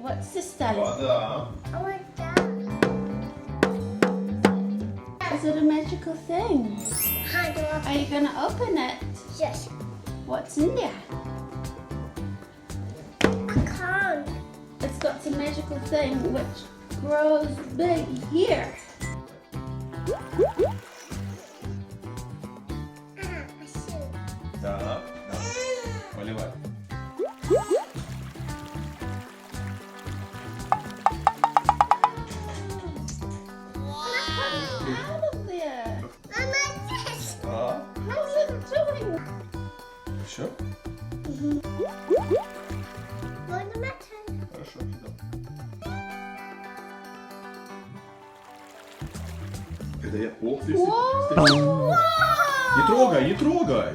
What's this, darling? Вода. I want that. Is it a magical thing? How do I? Are you going to open it? Yes. What's in there? I can't. It's got some magical thing which grows big here. I see. Да. Да. Поливай. Out of there. Mama, this. Да. How's it doing? Еще? What am I telling? Хорошо. Да. Это я... О, ты... Whoa! Не трогай, не трогай.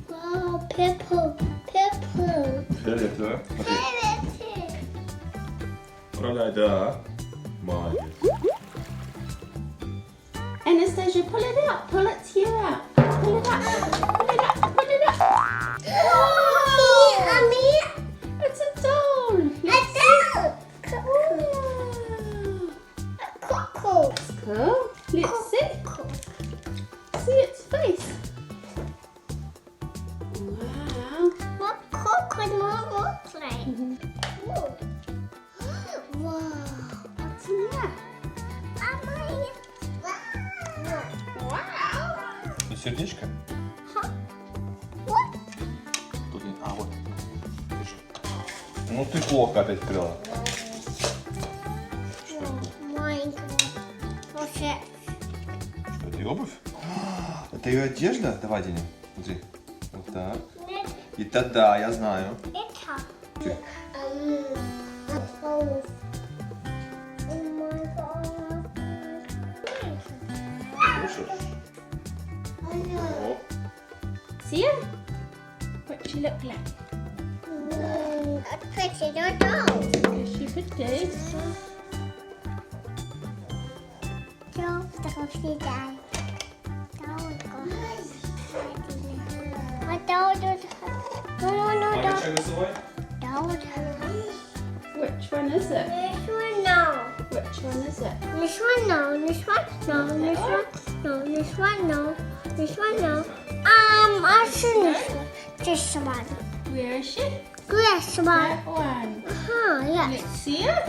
Wow, purple, purple. Фиолетовая. Смотри. Управляй, да. Молодец. Anastasia, pull it out. Pull its hair out. Pull it out. Pull it out. Pull it out. It's a doll. Cool. Let's see. See its face. Wow. What coconut looks like? Wow. What's in there? Wow. Тут сердечко? What? Тут не... А, вот. Держи. Ну ты плохо опять открыла. What's it? Что, это ее обувь? Это ее одежда? Давай, Деня, смотри. Вот так. И тогда, я знаю. It's Слушаешь? Оп. See it? What she look like? a pretty doll. Yes, she could do. Don't see that. No. Don't. Which one is it? This one, no. Which one is it? This one, no. This one, no. This one, no. This one, no. This one, no. I see this one. This one. Where is she? This one. That one. Yes. Let's see it.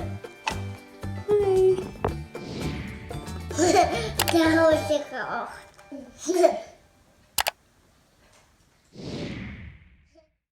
That was the girl.